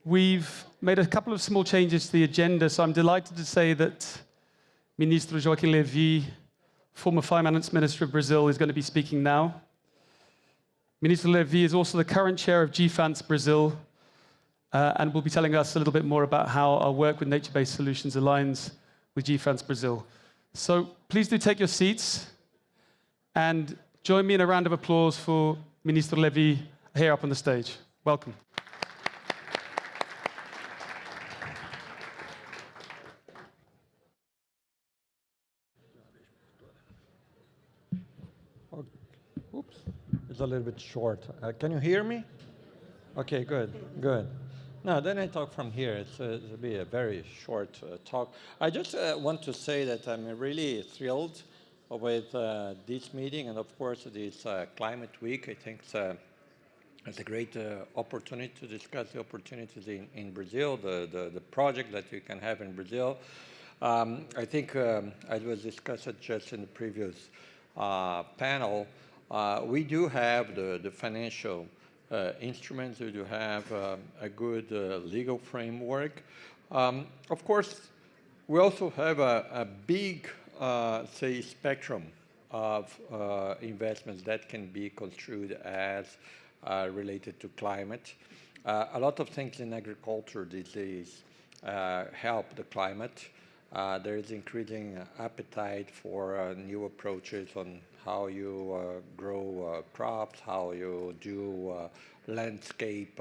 We've made a couple of small changes to the agenda, so I'm delighted to say that Minister Joaquim Levy, former Finance Minister of Brazil, is going to be speaking now. Minister Levy is also the current chair of GFANS Brazil, and will be telling us a little bit more about how our work with nature-based solutions aligns with GFANS Brazil. So please do take your seats and join me in a round of applause for Minister Levy here up on the stage. Welcome. Oops, it's a little bit short. Can you hear me? Okay, good, good. No, then I talk from here. It'll be a very short talk. I just want to say that I'm really thrilled with this meeting, and of course this Climate Week. I think it's a great opportunity to discuss the opportunities in Brazil, the project that you can have in Brazil. I think as was discussed just in the previous panel, we do have the financial instruments. We do have a good legal framework. Of course, we also have a big, say, spectrum of investments that can be construed as related to climate. A lot of things in agriculture these days help the climate. There is increasing appetite for new approaches on how you grow crops, how you do landscape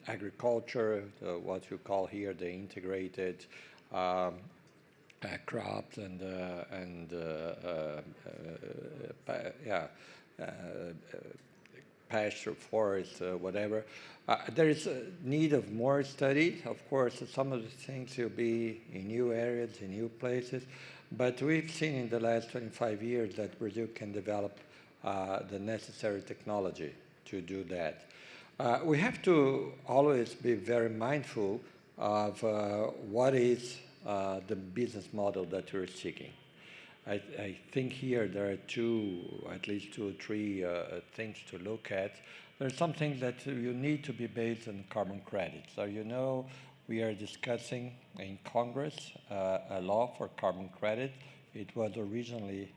agriculture, what you call here the integrated crops and pasture, forest, whatever. There is a need of more study. Of course, some of the things will be in new areas, in new places, but we've seen in the last 25 years that Brazil can develop the necessary technology to do that. We have to always be very mindful of what is the business model that we're seeking. I think here there are at least two or three things to look at. There are some things that you need to be based on carbon credits. So you know we are discussing in Congress a law for carbon credit. It was originally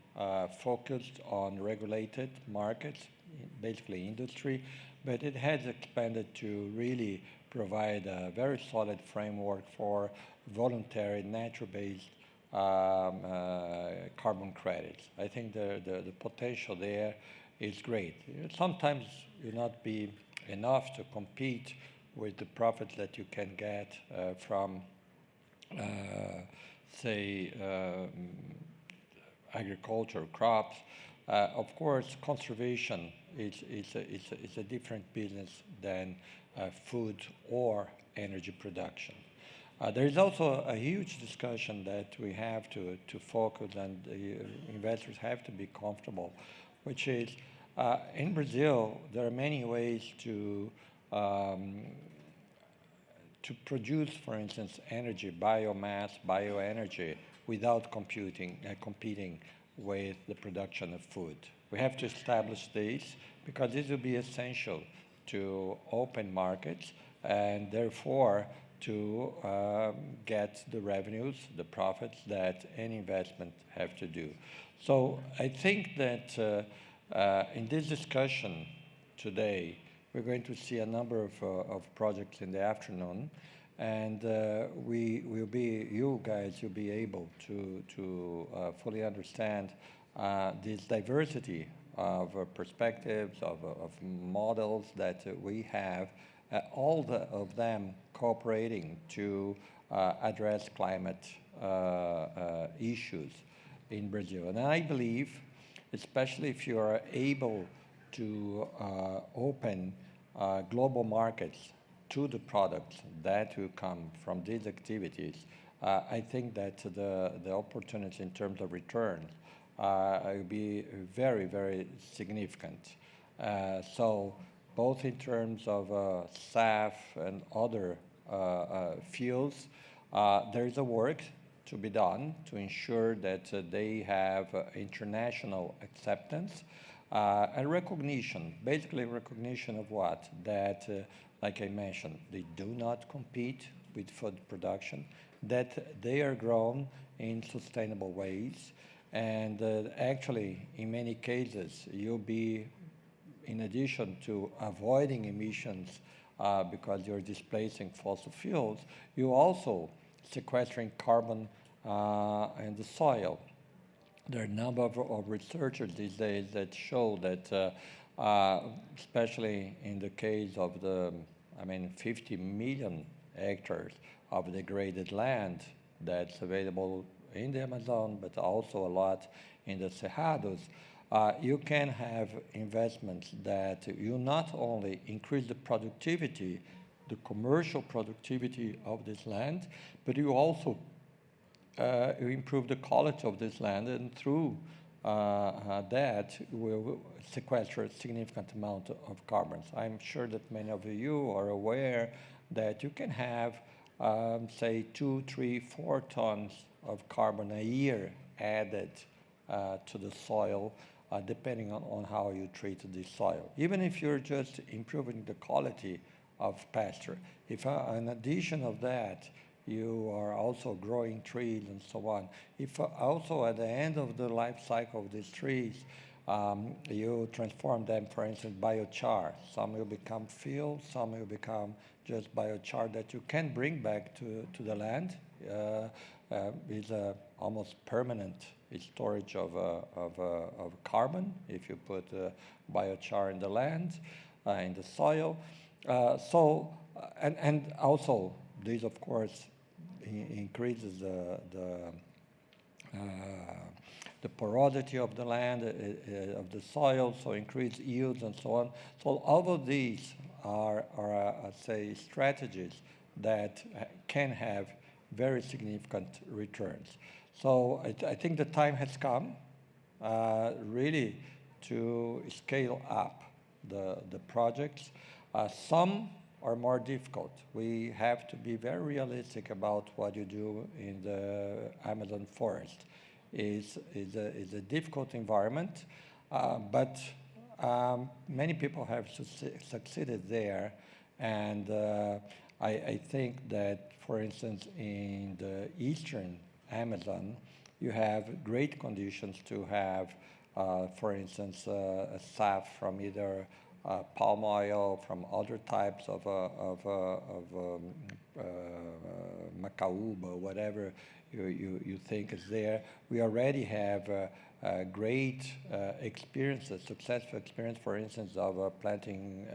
focused on regulated markets, basically industry, but it has expanded to really provide a very solid framework for voluntary nature-based carbon credits. I think the potential there is great. Sometimes it will not be enough to compete with the profits that you can get from, say, agriculture, crops. Of course, conservation is a different business than food or energy production. There is also a huge discussion that we have to focus, and the investors have to be comfortable, which is in Brazil, there are many ways to produce, for instance, energy, biomass, bioenergy, without competing with the production of food. We have to establish this because this will be essential to open markets and therefore to get the revenues, the profits that any investment have to do. So I think that in this discussion today, we're going to see a number of projects in the afternoon, and you guys will be able to fully understand this diversity of perspectives, of models that we have, all of them cooperating to address climate issues in Brazil. And I believe, especially if you are able to open global markets to the products that will come from these activities, I think that the opportunity in terms of returns will be very, very significant. So both in terms of SAF and other fuels, there is a work to be done to ensure that they have international acceptance and recognition. Basically recognition of what? That like I mentioned, they do not compete with food production, that they are grown in sustainable ways. And actually, in many cases, you'll be, in addition to avoiding emissions because you're displacing fossil fuels, you also sequestering carbon in the soil. There are a number of researchers these days that show that, especially in the case of the, 50 million hectares of degraded land that's available in the Amazon, but also a lot in the Cerrados, you can have investments that you not only increase the productivity, the commercial productivity of this land, but you also you improve the quality of this land, and through that will sequester a significant amount of carbons. I'm sure that many of you are aware that you can have, say, 2, 3, 4 tons of carbon a year added to the soil, depending on how you treat the soil. Even if you're just improving the quality of pasture. If in addition of that, you are also growing trees and so on. If also at the end of the life cycle of these trees, you transform them, for instance, biochar. Some will become fuel, some will become just biochar that you can bring back to the land. Is almost permanent storage of carbon if you put biochar in the land, in the soil. And also, this, of course, increases the porosity of the land, of the soil, so increase yields and so on. So all of these are say, strategies that can have very significant returns. So I think the time has come really to scale up the projects. Some are more difficult. We have to be very realistic about what you do in the Amazon forest. It's a difficult environment, but many people have succeeded there. And I think that, for instance, in the eastern Amazon, you have great conditions to have, for instance, a SAF from either palm oil, from other types of macaúba, whatever you think is there. We already have great experiences, successful experience, for instance, of planting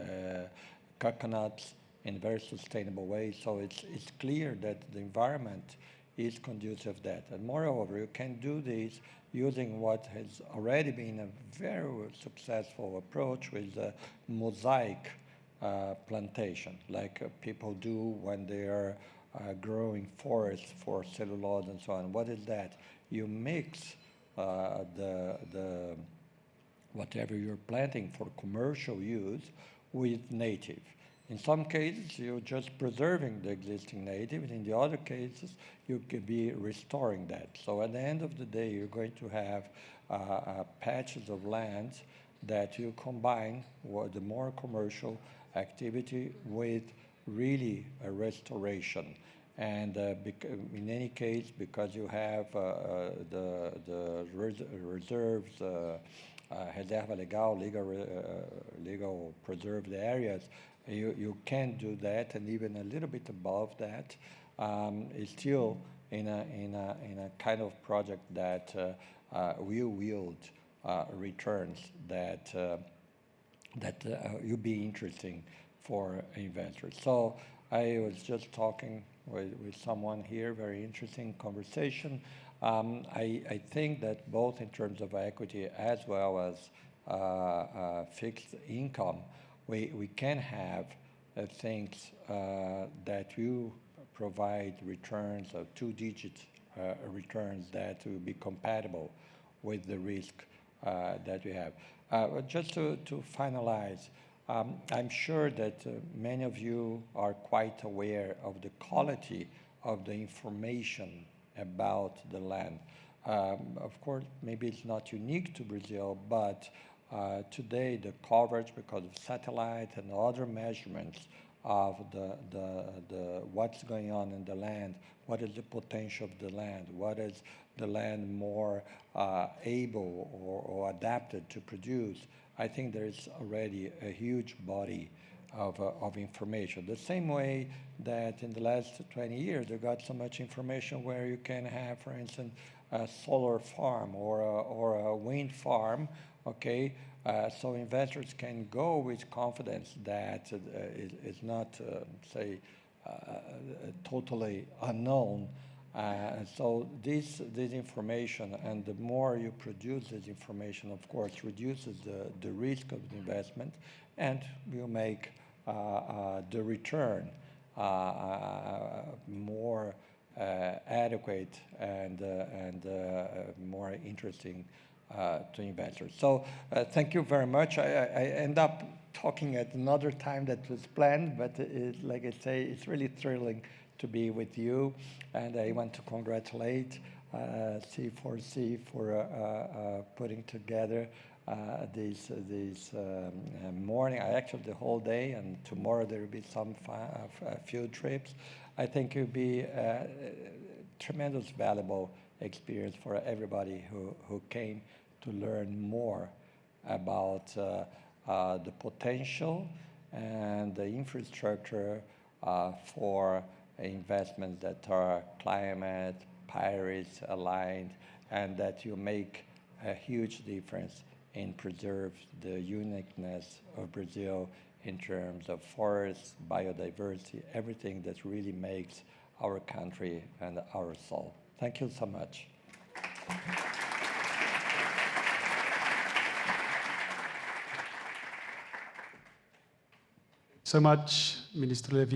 coconuts in very sustainable ways. So it's clear that the environment is conducive to that. And moreover, you can do this using what has already been a very successful approach with mosaic plantation, like people do when they are growing forests for cellulose and so on. What is that? You mix the whatever you're planting for commercial use with native. In some cases, you're just preserving the existing native, and in the other cases, you could be restoring that. So at the end of the day, you're going to have patches of land that you combine with the more commercial activity with really a restoration. And in any case, because you have the reserves, reserva legal, legal preserved areas, you can do that, and even a little bit above that is still in a kind of project that will yield returns that will be interesting for investors. So I was just talking with someone here, very interesting conversation. I think that both in terms of equity as well as fixed income, we can have things that will provide returns of 2-digit returns that will be compatible with the risk that we have. Just to finalize, I'm sure that many of you are quite aware of the quality of the information about the land. Of course, maybe it's not unique to Brazil, but today the coverage, because of satellite and other measurements, of what's going on in the land, what is the potential of the land, what is the land more able or adapted to produce. I think there is already a huge body of information. The same way that in the last 20 years, they got so much information where you can have, for instance, a solar farm or a wind farm, okay? So investors can go with confidence that it's not, say, totally unknown. So this information, and the more you produce this information, of course, reduces the risk of the investment, and you make the return more adequate and more interesting to investors. So thank you very much. I end up talking at another time that was planned, but like I say, it's really thrilling to be with you, and I want to congratulate C4C for putting together this morning, actually the whole day, and tomorrow there will be some field trips. I think it will be a tremendous valuable experience for everybody who came to learn more about the potential and the infrastructure for investments that are climate, Paris aligned, and that you make a huge difference in preserve the uniqueness of Brazil in terms of forests, biodiversity, everything that really makes our country and our soul. Thank you so much. So much, Minister Levy.